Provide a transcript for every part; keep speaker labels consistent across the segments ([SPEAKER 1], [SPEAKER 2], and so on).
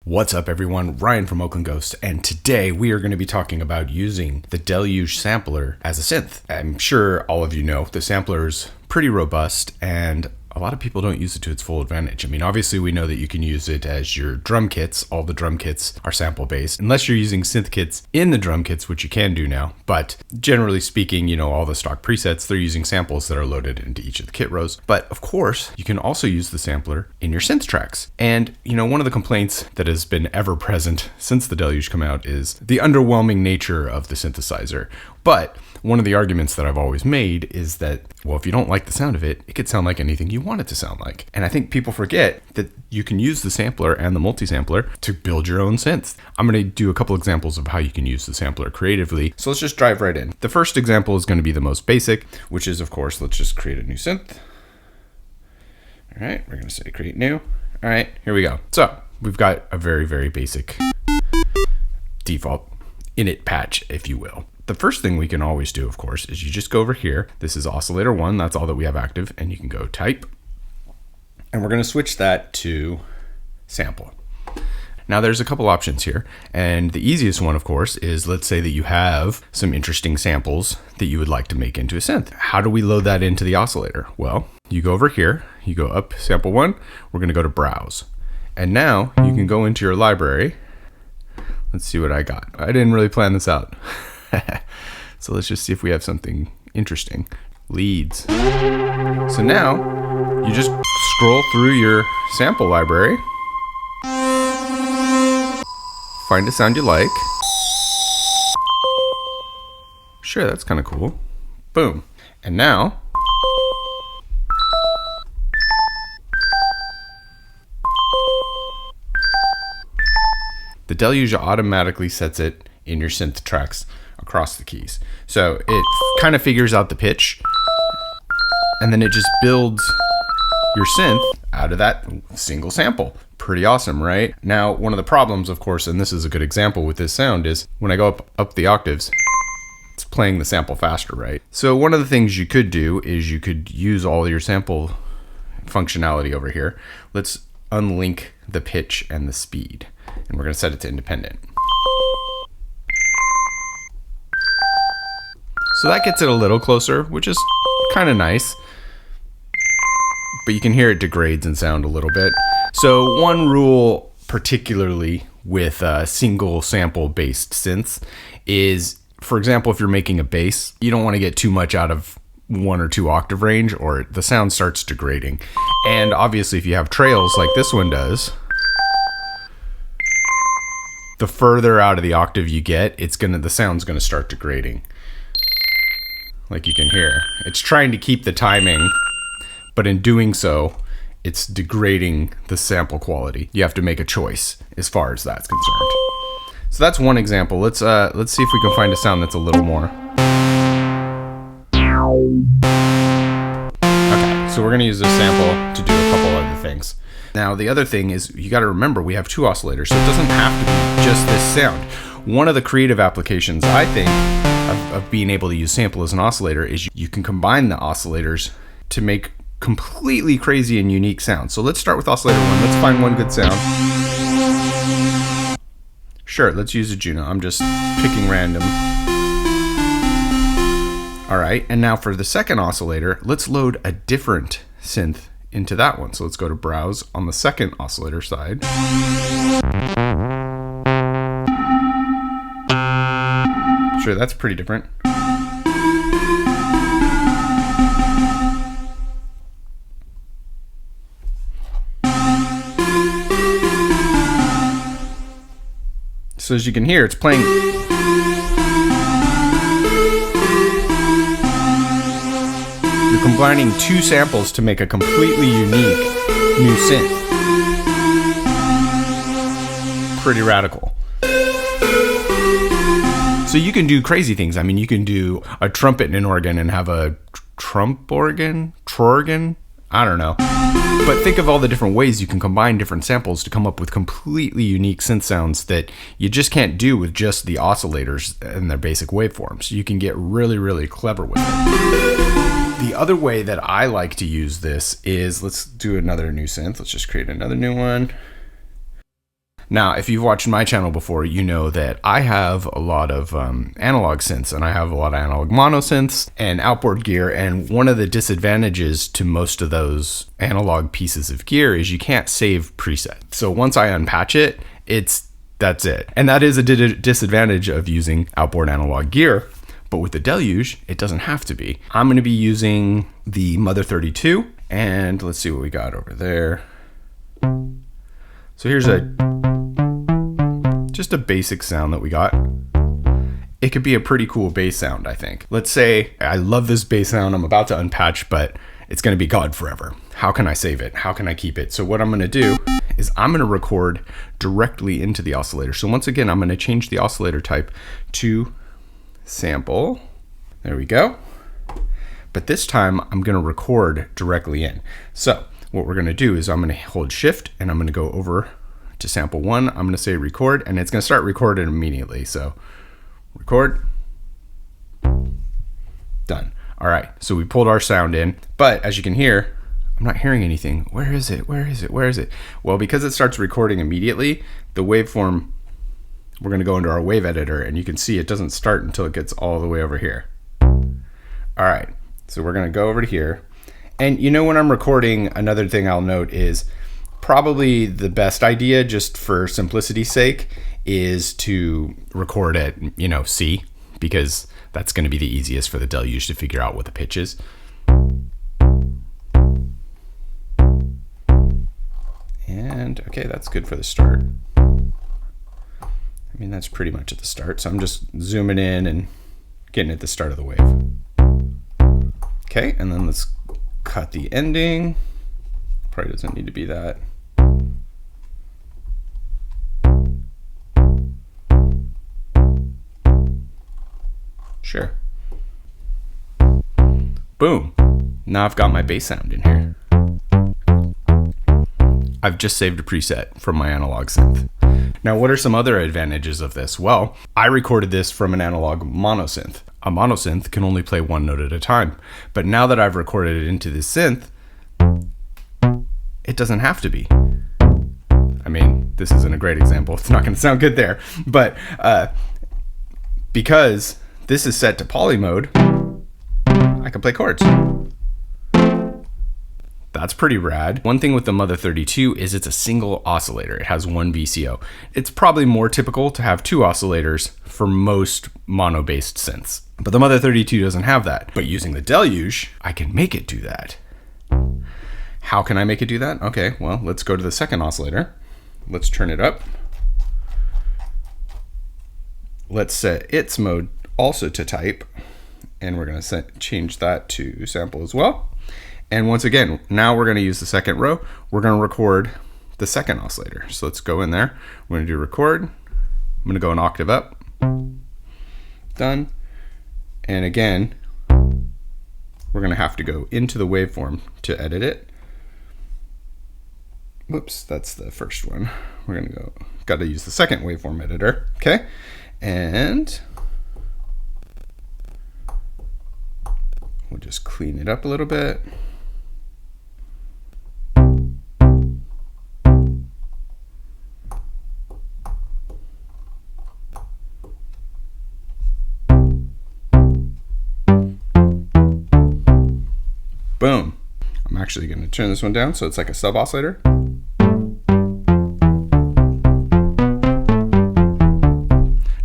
[SPEAKER 1] What's up everyone, Ryan from Oakland Ghost, and today we are going to be talking about using the Deluge sampler as a synth. I'm sure all of you know the sampler is pretty robust and a lot of people don't use it to its full advantage. I mean, obviously we know that you can use it as your drum kits. All the drum kits are sample based, unless you're using synth kits in the drum kits, which you can do now. But generally speaking, you know, all the stock presets, they're using samples that are loaded into each of the kit rows. But of course, you can also use the sampler in your synth tracks. And you know, one of the complaints that has been ever present since the Deluge come out is the underwhelming nature of the synthesizer. But one of the arguments that I've always made is that, well, if you don't like the sound of it, it could sound like anything you want it to sound like. And I think people forget that you can use the sampler and the multi-sampler to build your own synths. I'm going to do a couple examples of how you can use the sampler creatively. So let's just dive right in. The first example is going to be the most basic, which is, of course, let's just create a new synth. All right, we're going to say create new. All right, here we go. So we've got a very, very basic default init patch, if you will. The first thing we can always do, of course, is you just go over here. This is Oscillator 1. That's all that we have active. And you can go type. And we're going to switch that to sample. Now there's a couple options here. And the easiest one, of course, is let's say that you have some interesting samples that you would like to make into a synth. How do we load that into the oscillator? Well, you go over here. You go up sample 1. We're going to go to browse. And now you can go into your library. Let's see what I got. I didn't really plan this out. So let's just see if we have something interesting. Leads. So now you just scroll through your sample library, find a sound you like. Sure, that's kind of cool. Boom. And now the Deluge automatically sets it in your synth tracks across the keys. So it kind of figures out the pitch and then it just builds your synth out of that single sample. Pretty awesome, right? Now, one of the problems, of course, and this is a good example with this sound, is when I go up the octaves, it's playing the sample faster, right? So one of the things you could do is you could use all your sample functionality over here. Let's unlink the pitch and the speed, and we're going to set it to independent. So that gets it a little closer, which is kind of nice. But you can hear it degrades in sound a little bit. So one rule, particularly with single sample based synths, is, for example, if you're making a bass, you don't want to get too much out of 1 or 2 octave range or the sound starts degrading. And obviously if you have trails like this one does, the further out of the octave you get, the sound's gonna start degrading. Like you can hear. It's trying to keep the timing, but in doing so, it's degrading the sample quality. You have to make a choice as far as that's concerned. So that's one example. Let's see if we can find a sound that's a little more. Okay, so we're gonna use this sample to do a couple other things. Now the other thing is you gotta remember we have 2 oscillators, so it doesn't have to be just this sound. One of the creative applications, I think, of being able to use sample as an oscillator is you can combine the oscillators to make completely crazy and unique sounds. So let's start with oscillator 1. Let's find one good sound. Sure, let's use a Juno. I'm just picking random. All right, and now for the second oscillator, let's load a different synth into that one. So let's go to browse on the second oscillator side. Sure, that's pretty different. So as you can hear, it's playing. You're combining 2 samples to make a completely unique new synth. Pretty radical. So you can do crazy things. I mean, you can do a trumpet and an organ and have a trump organ, trorgan, I don't know. But think of all the different ways you can combine different samples to come up with completely unique synth sounds that you just can't do with just the oscillators and their basic waveforms. You can get really, really clever with it. The other way that I like to use this is, let's do another new synth. Let's just create another new one. Now, if you've watched my channel before, you know that I have a lot of analog synths, and I have a lot of analog mono synths and outboard gear. And one of the disadvantages to most of those analog pieces of gear is you can't save presets. So once I unpatch it, that's it. And that is a disadvantage of using outboard analog gear. But with the Deluge, it doesn't have to be. I'm going to be using the Mother 32, and let's see what we got over there. So here's just a basic sound that we got. It could be a pretty cool bass sound, I think. Let's say I love this bass sound, I'm about to unpatch, but it's going to be gone forever. How can I save it? How can I keep it? So what I'm going to do is I'm going to record directly into the oscillator. So once again, I'm going to change the oscillator type to sample. There we go. But this time I'm going to record directly in. So what we're going to do is I'm going to hold shift and I'm going to go over to sample 1. I'm going to say record, and it's going to start recording immediately. So record, done. All right, so we pulled our sound in, but as you can hear, I'm not hearing anything. Where is it? Where is it? Where is it? Well, because it starts recording immediately, the waveform, we're going to go into our wave editor, and you can see it doesn't start until it gets all the way over here. All right, so we're going to go over to here. And you know, when I'm recording, another thing I'll note is probably the best idea, just for simplicity's sake, is to record at, C, because that's going to be the easiest for the Deluge to figure out what the pitch is. And okay, that's good for the start. I mean, that's pretty much at the start. So I'm just zooming in and getting at the start of the wave. Okay, and then let's cut the ending. Probably doesn't need to be that. Sure. Boom. Now I've got my bass sound in here. I've just saved a preset from my analog synth. Now, what are some other advantages of this? Well, I recorded this from an analog monosynth. A monosynth can only play one note at a time. But now that I've recorded it into this synth, it doesn't have to be. I mean, this isn't a great example. It's not going to sound good there. But because this is set to poly mode, I can play chords. That's pretty rad. One thing with the Mother 32 is it's a single oscillator. It has one VCO. It's probably more typical to have two oscillators for most mono-based synths. But the Mother 32 doesn't have that. But using the Deluge, I can make it do that. How can I make it do that? Okay, well, let's go to the second oscillator. Let's turn it up. Let's set its mode also to type. And we're going to change that to sample as well. And once again, now we're going to use the second row. We're going to record the second oscillator. So let's go in there. We're going to do record. I'm going to go an octave up. Done. And again, we're going to have to go into the waveform to edit it. Whoops, that's the first one. We're going to got to use the second waveform editor. Okay. And we'll just clean it up a little bit. Boom. I'm actually going to turn this one down so it's like a sub oscillator.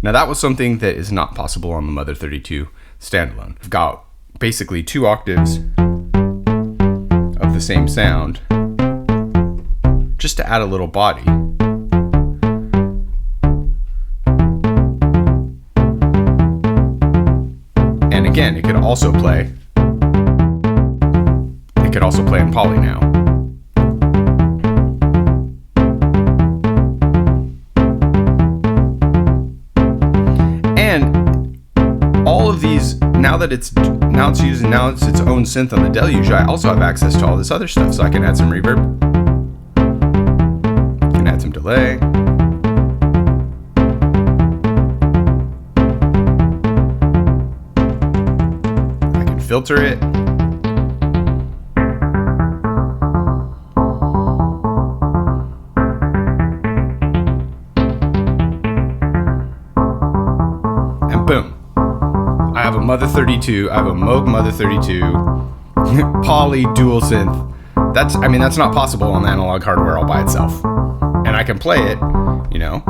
[SPEAKER 1] Now that was something that is not possible on the Mother 32 standalone. I've got basically 2 octaves of the same sound just to add a little body. And again, it could also play in poly now. And all of these, now it's its own synth on the Deluge, I also have access to all this other stuff. So I can add some reverb, can add some delay, I can filter it. Mother 32. I have a Moog Mother 32 Poly dual synth. That's not possible on analog hardware all by itself. And I can play it, you know.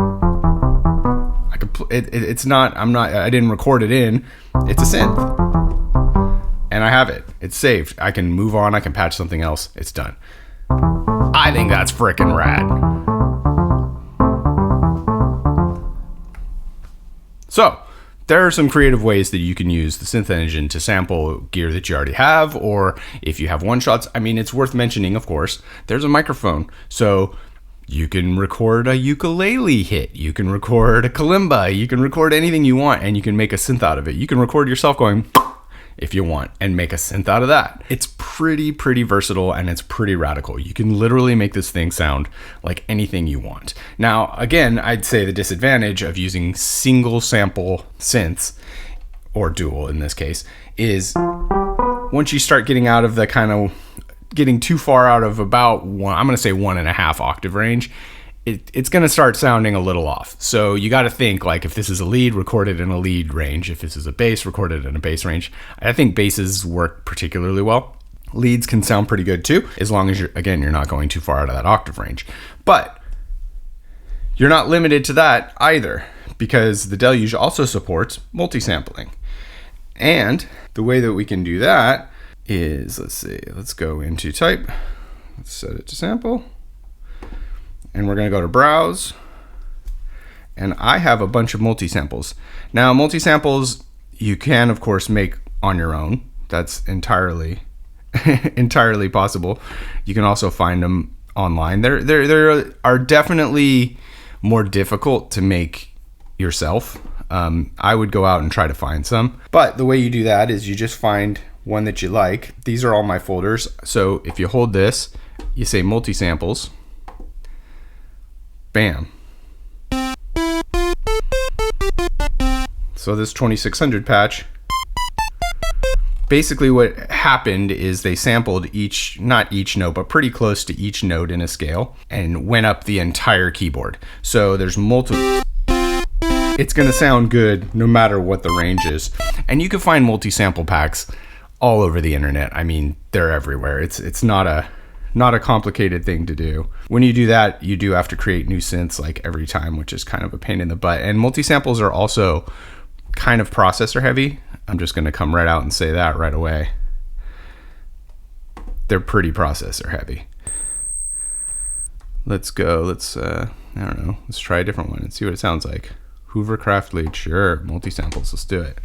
[SPEAKER 1] I didn't record it in. It's a synth. And I have it. It's saved. I can move on. I can patch something else. It's done. I think that's frickin' rad. So, there are some creative ways that you can use the synth engine to sample gear that you already have, or if you have one-shots. I mean, it's worth mentioning, of course, there's a microphone. So you can record a ukulele hit, you can record a kalimba, you can record anything you want, and you can make a synth out of it. You can record yourself going if you want and make a synth out of that. It's pretty versatile, and it's pretty radical. You can literally make this thing sound like anything you want. Now, again, I'd say the disadvantage of using single sample synths, or dual in this case, is once you start getting out of the getting too far out of about I'm going to say 1.5 octave range, it's going to start sounding a little off. So you got to think, like, if this is a lead, record it in a lead range. If this is a bass, record it in a bass range. I think basses work particularly well. Leads can sound pretty good too, as long as you're not going too far out of that octave range. But you're not limited to that either, because the Deluge also supports multi-sampling. And the way that we can do that is, let's go into type, let's set it to sample, and we're going to go to browse, and I have a bunch of multi-samples. Now, multi-samples you can of course make on your own. That's entirely possible. You can also find them online. There are definitely more difficult to make yourself. I would go out and try to find some, but the way you do that is you just find one that you like. These are all my folders. So if you hold this, you say multi-samples, bam. So this 2600 patch, basically what happened is they sampled not each note, but pretty close to each note in a scale, and went up the entire keyboard. So there's multiple. It's gonna sound good no matter what the range is. And you can find multi-sample packs all over the internet. I mean, they're everywhere. It's not a complicated thing to do. When you do that, you do have to create new synths like every time, which is kind of a pain in the butt. And multi-samples are also kind of processor heavy. I'm just gonna come right out and say that right away. They're pretty processor heavy. Let's go, I don't know, let's try a different one and see what it sounds like. Hoovercraft lead, sure, multi-samples, let's do it.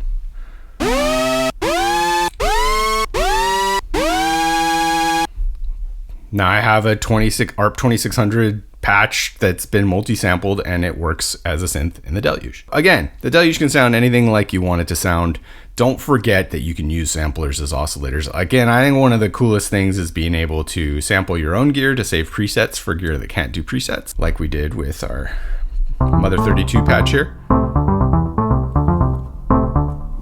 [SPEAKER 1] Now I have a ARP 2600 patch that's been multi-sampled, and it works as a synth in the Deluge. Again, the Deluge can sound anything like you want it to sound. Don't forget that you can use samplers as oscillators. Again, I think one of the coolest things is being able to sample your own gear to save presets for gear that can't do presets, like we did with our Mother 32 patch here.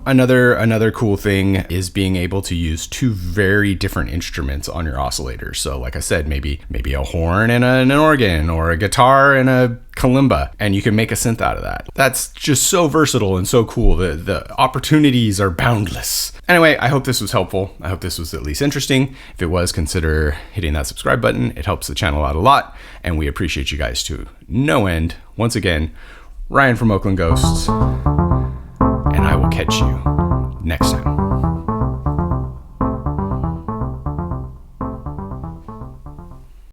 [SPEAKER 1] Another cool thing is being able to use two very different instruments on your oscillators. So like I said, maybe a horn and an organ, or a guitar and a kalimba, and you can make a synth out of that. That's just so versatile and so cool. The opportunities are boundless. Anyway, I hope this was helpful. I hope this was at least interesting. If it was, consider hitting that subscribe button. It helps the channel out a lot, and we appreciate you guys to no end. Once again, Ryan from Oakland Ghosts, and I will catch you next time.